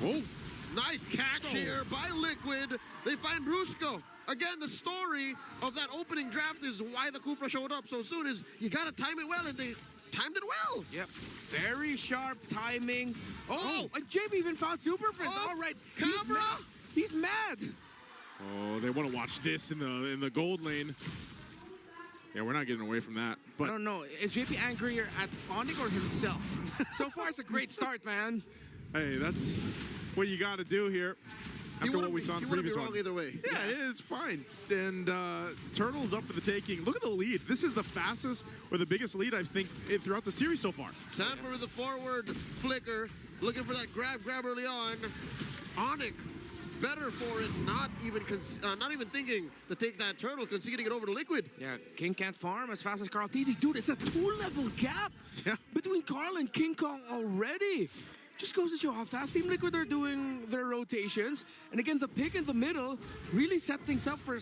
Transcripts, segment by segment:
Oh, Nice catch here by Liquid. They find Brusco. Again, the story of that opening draft is why the Kufra showed up so soon is you gotta time it well, and they timed it well. Yep. Very sharp timing. Oh, and JB even found Super Prince. All right. Camera. He's mad. oh, they want to watch this in the gold lane. Yeah, we're not getting away from that. I But don't know. Is JP angrier at Onic or himself? So far, it's a great start, man. hey, that's what you got to do here. After what we saw in the previous one. Either way. Yeah, it's fine. And Turtle's up for the taking. Look at the lead. This is the fastest or the biggest lead, I think, throughout the series so far. Sanford with the forward flicker, looking for that grab early on. Onic, better for it, not even thinking to take that turtle, conceding it over to Liquid. Yeah, King can't farm as fast as Carl Tlph. Dude, it's a 2-level gap Yeah. between Carl and King Kong already. Just goes to show how fast Team Liquid are doing their rotations. And again, the pick in the middle really set things up for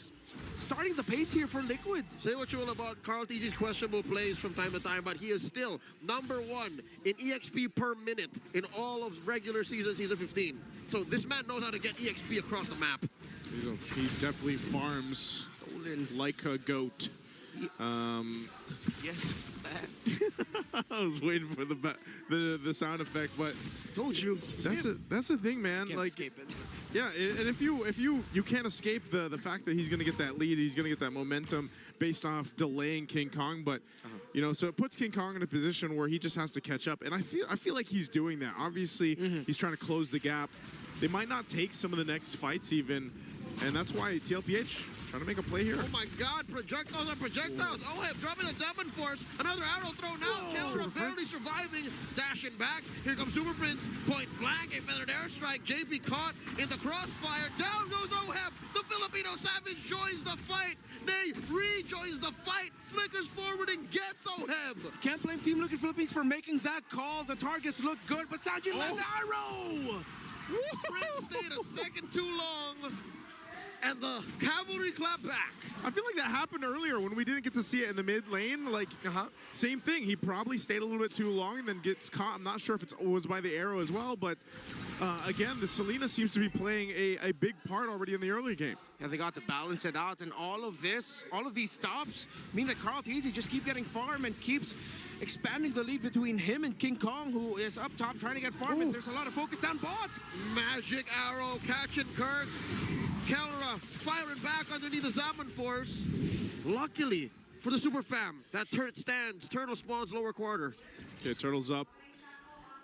starting the pace here for Liquid. Say what you will about Carl Tlph's questionable plays from time to time, but he is still #1 in EXP per minute in all of regular season 15. So this man knows how to get EXP across the map. He definitely farms like a goat. Yes, I was waiting for the sound effect, but Told you. that's the thing, man. can't like, escape it. yeah, and if you can't escape the fact that he's gonna get that lead, he's gonna get that momentum based off delaying King Kong, but you know, so it puts King Kong in a position where he just has to catch up, and I feel like he's doing that. Obviously, he's trying to close the gap. They might not take some of the next fights even, and that's why Tlph trying to make a play here. Oh my God, projectiles on projectiles. Oh, hey, dropping the Zeppelin Force. Another arrow thrown out. Killer barely surviving. Dashing back. Here comes Super Prince. Point blank. A feathered airstrike. JP caught in the crossfire. Down goes Oheb. The Filipino Savage joins the fight. Nay, rejoins the fight. Flickers forward and gets Oheb. Can't blame Team Liquid Philippines for making that call. The targets look good, but Sanji lands arrow. Prince stayed a second too long. And the cavalry clap back. I feel like that happened earlier when we didn't get to see it in the mid lane. Like, same thing. He probably stayed a little bit too long and then gets caught. I'm not sure if it was by the arrow as well, but again, the Selena seems to be playing a big part already in the early game. Yeah, they got to balance it out, and all of these stops mean that Carl Tlph just keep getting farm and keeps expanding the lead between him and King Kong, who is up top trying to get farm, and there's a lot of focus down bot. Magic arrow catching Kirk. Kellera firing back underneath the Zaman Force. Luckily for the Super Fam, that turret stands. Turtle spawns lower quarter. Okay, Turtle's up.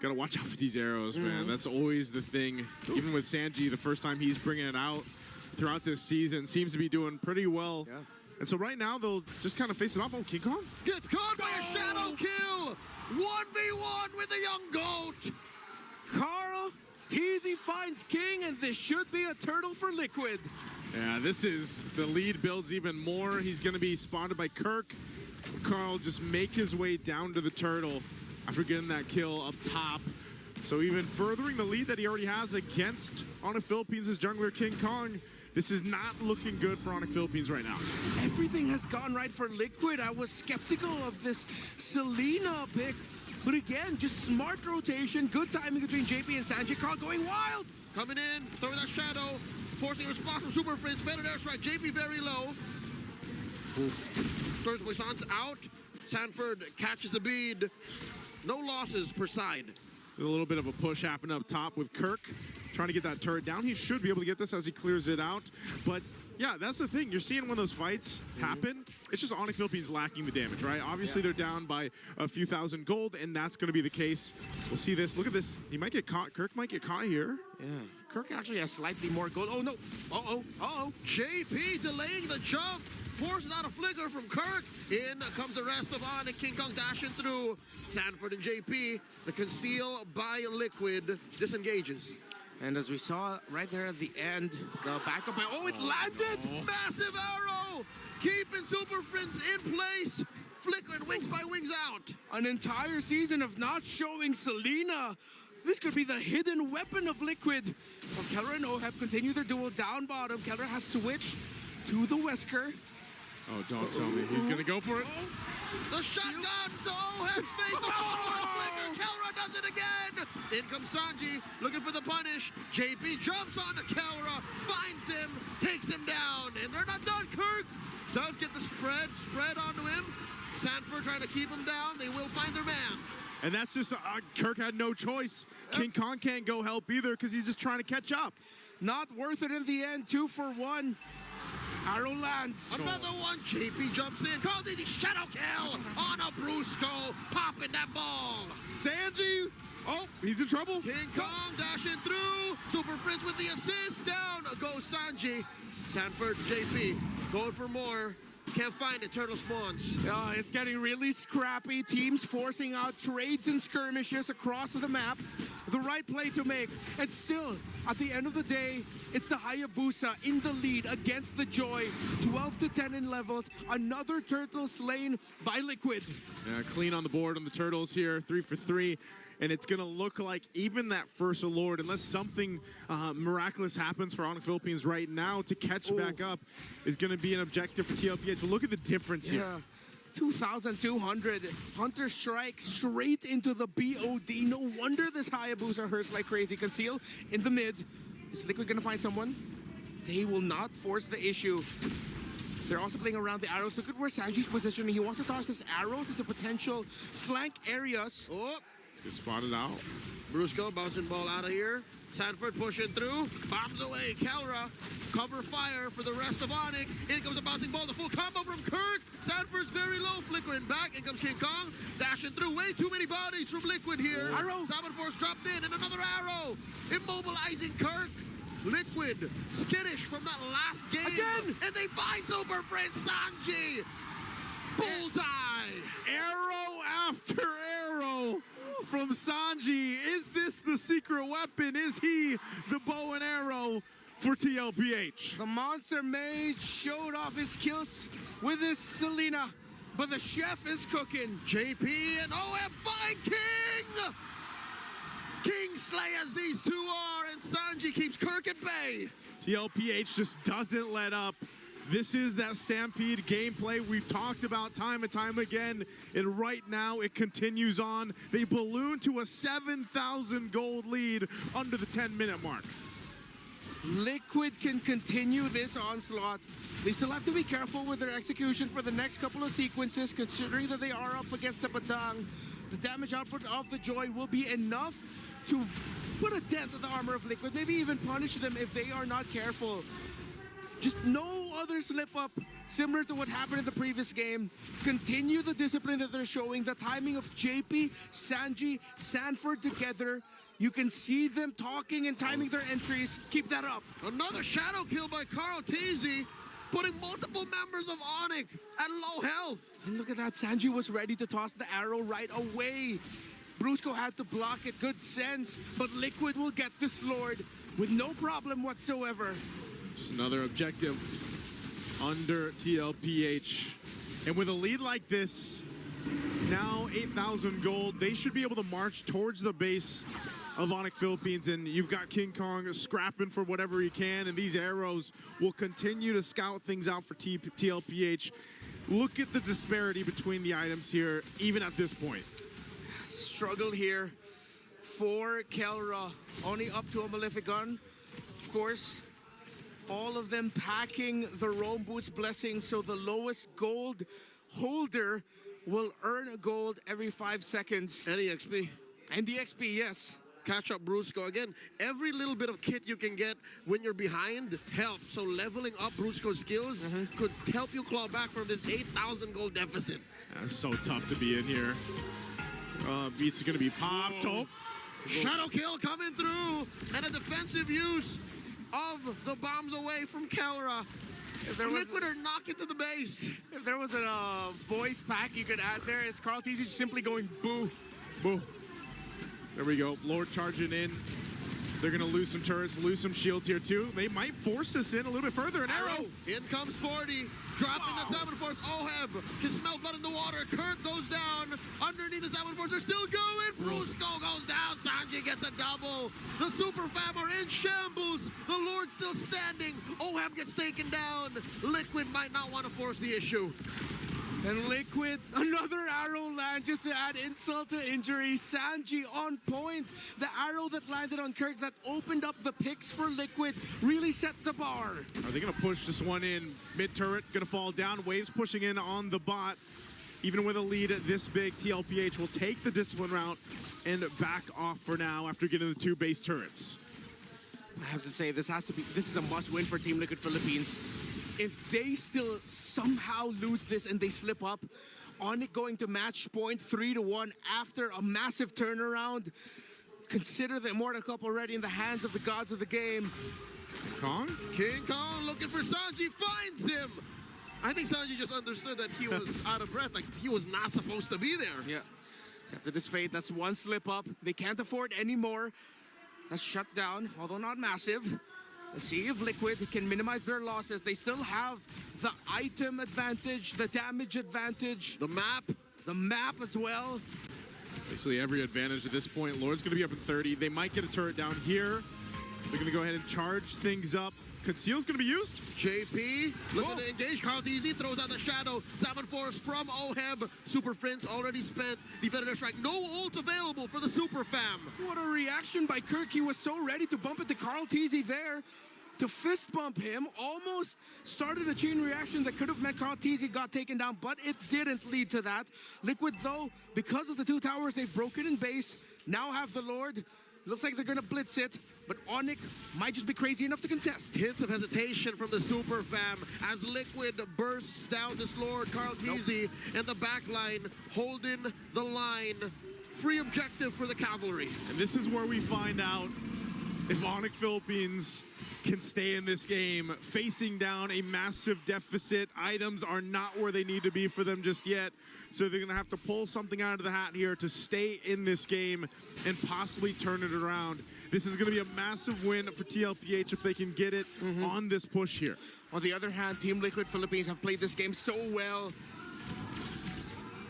Gotta watch out for these arrows, man. That's always the thing. Even with Sanji, the first time he's bringing it out throughout this season, seems to be doing pretty well. Yeah. And so right now, they'll just kind of face it off on King Kong. Gets caught by a shadow kill. 1v1 with the young goat. Carl Tlph finds King, and this should be a turtle for Liquid. Yeah, this is, the lead builds even more. He's gonna be spotted by Kirk. Carl just make his way down to the turtle after getting that kill up top. So even furthering the lead that he already has against Onic Philippines' jungler King Kong. This is not looking good for Onic Philippines right now. Everything has gone right for Liquid. I was skeptical of this Selena pick, but again, just smart rotation, good timing between JP and Sanji. Carl going wild. Coming in, throwing that shadow, forcing a response from Super Prince. Feathered airstrike, JP very low. Throws Moisans out. Sanford catches the bead. No losses per side. A little bit of a push happened up top with Kirk trying to get that turret down. He should be able to get this as he clears it out. But yeah, that's the thing. You're seeing when those fights happen, it's just Onic Philippines lacking the damage, right? Obviously, they're down by a few thousand gold, and that's going to be the case. We'll see this. Look at this. He might get caught. Kirk might get caught here. Yeah, Kirk actually has slightly more gold. Oh, no. Uh-oh. JP delaying the jump. Forces out a flicker from Kirk. In comes the rest of Onic. King Kong dashing through. Sanford and JP. The conceal by Liquid disengages. And as we saw right there at the end, the backup by, it landed! Massive arrow! Keeping Super Prince in place. Flickering wings by wings out. An entire season of not showing Selena. This could be the hidden weapon of Liquid. Well, Kellera and Oheb continue their duel down bottom. Kellera has switched to the Wesker. Oh, don't tell me. He's going to go for it. The shotgun, no, has made the flicker. Kelra does it again. In comes Sanji, looking for the punish. JP jumps onto Kelra, finds him, takes him down, and they're not done. Kirk does get the spread onto him. Sanford trying to keep him down. They will find their man. And that's just, Kirk had no choice. King Kong can't go help either because he's just trying to catch up. Not worth it in the end. 2 for 1. Arrow lands. Another one. JP jumps in. Calls easy shadow kill on a Brusco. Popping that ball. Sanji. Oh, he's in trouble. King Kong dashing through. Super Prince with the assist. Down goes Sanji. Sanford, JP going for more. Can't find it. Turtle spawns. It's getting really scrappy. Teams forcing out trades and skirmishes across the map. The right play to make. And still, at the end of the day, it's the Hayabusa in the lead against the Joy. 12 to 10 in levels. Another turtle slain by Liquid. Yeah, clean on the board on the Turtles here. 3 for 3. And it's going to look like even that first Lord, unless something miraculous happens for Onic Philippines right now to catch back up, is going to be an objective for TLPH. But look at the difference here. 2,200. Hunter strike straight into the BOD. No wonder this Hayabusa hurts like crazy. Conceal in the mid. Is Liquid going to find someone? They will not force the issue. They're also playing around the arrows. Look at where Sanji's positioning. He wants to toss his arrows into potential flank areas. Oh. Let's get spotted out. Brusco bouncing ball out of here. Sanford pushing through. Bombs away. Kelra cover fire for the rest of Onic. In comes a bouncing ball. The full combo from Kirk. Sanford's very low. Flickering back. In comes King Kong. Dashing through. Way too many bodies from Liquid here. Arrow. Sabin Force dropped in. And another arrow. Immobilizing Kirk. Liquid skittish from that last game. Again. And they find Super Prince Sanji. Bullseye. Arrow after arrow from Sanji. Is this the secret weapon? Is he the bow and arrow for TLPH? The Monster Mage showed off his kills with his Selena, but the chef is cooking. JP and OF find King! King Slayers these two are, and Sanji keeps Kirk at bay. TLPH just doesn't let up. This is that Stampede gameplay we've talked about time and time again, and right now it continues on. They balloon to a 7,000 gold lead under the 10-minute mark. Liquid can continue this onslaught. They still have to be careful with their execution for the next couple of sequences, considering that they are up against the Badang. The damage output of the Joy will be enough to put a dent in the armor of Liquid, maybe even punish them if they are not careful. Just no other slip-up, similar to what happened in the previous game. Continue the discipline that they're showing, the timing of JP, Sanji, Sanford together. You can see them talking and timing their entries. Keep that up. Another shadow kill by Carl Teasy, putting multiple members of Onic at low health. And look at that, Sanji was ready to toss the arrow right away. Brusco had to block it, good sense, but Liquid will get this Lord with no problem whatsoever. Just another objective under TLPH. And with a lead like this, now 8,000 gold, they should be able to march towards the base of Onic Philippines, and you've got King Kong scrapping for whatever he can, and these arrows will continue to scout things out for TLPH. Look at the disparity between the items here, even at this point. Struggle here for Kelra, only up to a Malefic Gun. Of course, all of them packing the Rome Boots blessing, so the lowest gold holder will earn a gold every 5 seconds. Any XP. And the XP, yes. Catch up Brusco. Again, every little bit of kit you can get when you're behind helps. So leveling up Brusco's skills could help you claw back from this 8,000 gold deficit. That's so tough to be in here. Beats are going to be popped. Oh. Shadow kill coming through, and a defensive use of the bombs away from Kelra. Liquid are knocking to the base. If there was a voice pack you could add there, it's Carl Teasy simply going boo. Boo. There we go. Lord charging in. They're going to lose some turrets, lose some shields here too. They might force this in a little bit further. An arrow. In comes 40. Dropping the 7 Force. Oheb can smell blood in the water. Kirk goes down. Underneath the 7 Force. They're still going. Brusco goes down. Sanji gets a double. The Super Fam are in shambles. The Lord still standing. Oheb gets taken down. Liquid might not want to force the issue. And Liquid, another arrow land just to add insult to injury. Sanji on point. The arrow that landed on Kirk that opened up the picks for Liquid really set the bar. Are they going to push this one in? Mid turret going to fall down. Waves pushing in on the bot. Even with a lead this big, Tlph will take the discipline route and back off for now after getting the 2 base turrets. I have to say, this is a must-win for Team Liquid Philippines. If they still somehow lose this and they slip up, Onic going to match point 3-1 after a massive turnaround. Consider the Immortal Cup already in the hands of the gods of the game. Kong? King Kong looking for Sanji, finds him. I think Sanji just understood that he was out of breath, like he was not supposed to be there. Yeah, except it is fate. That's one slip up. They can't afford any more. That's shut down, although not massive. Let's see if Liquid can minimize their losses. They still have the item advantage, the damage advantage. The map as well. Basically every advantage at this point. Lord's going to be up at 30. They might get a turret down here. They're going to go ahead and charge things up. Conceal's going to be used. JP looking to engage. Carl-Tz throws out the shadow. 7 Force from Oheb. Super Prince already spent. Defender strike. No ult available for the Super Fam. What a reaction by Kirk. He was so ready to bump into Carl-Tz there. To fist bump him, almost started a chain reaction that could have meant Carl-Tz got taken down, but it didn't lead to that. Liquid, though, because of the 2 towers, they've broken in base, now have the Lord. Looks like they're gonna blitz it, but Onic might just be crazy enough to contest. Hints of hesitation from the Super Fam as Liquid bursts down this Lord. Carl-Tz and the back line holding the line. Free objective for the Cavalry. And this is where we find out if Onic Philippines can stay in this game, facing down a massive deficit. Items are not where they need to be for them just yet. So they're going to have to pull something out of the hat here to stay in this game and possibly turn it around. This is going to be a massive win for Tlph if they can get it on this push here. On the other hand, Team Liquid Philippines have played this game so well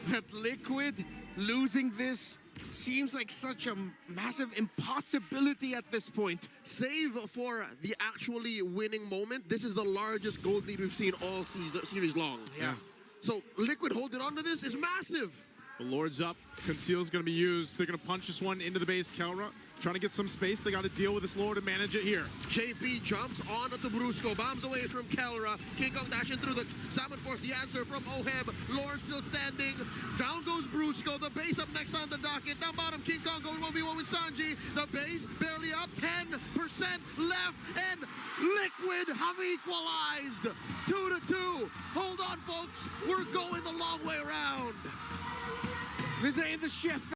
that Liquid losing this seems like such a massive impossibility at this point. Save for the actually winning moment. This is the largest gold lead we've seen all series long. Yeah. So Liquid holding on to this is massive. The Lord's up. Conceal's going to be used. They're going to punch this one into the base. Kelra trying to get some space. They got to deal with this Lord and manage it here. JP jumps on to Brusco, bombs away from Kelra. King Kong dashing through the 7 Force. The answer from Oheb. Lord still standing. Down goes Brusco. The base up next on the docket. Down bottom, King Kong going 1v1 with Sanji. The base barely up. 10% left. And Liquid have equalized. 2-2. Hold on, folks. We're going the long way around. This ain't the shift.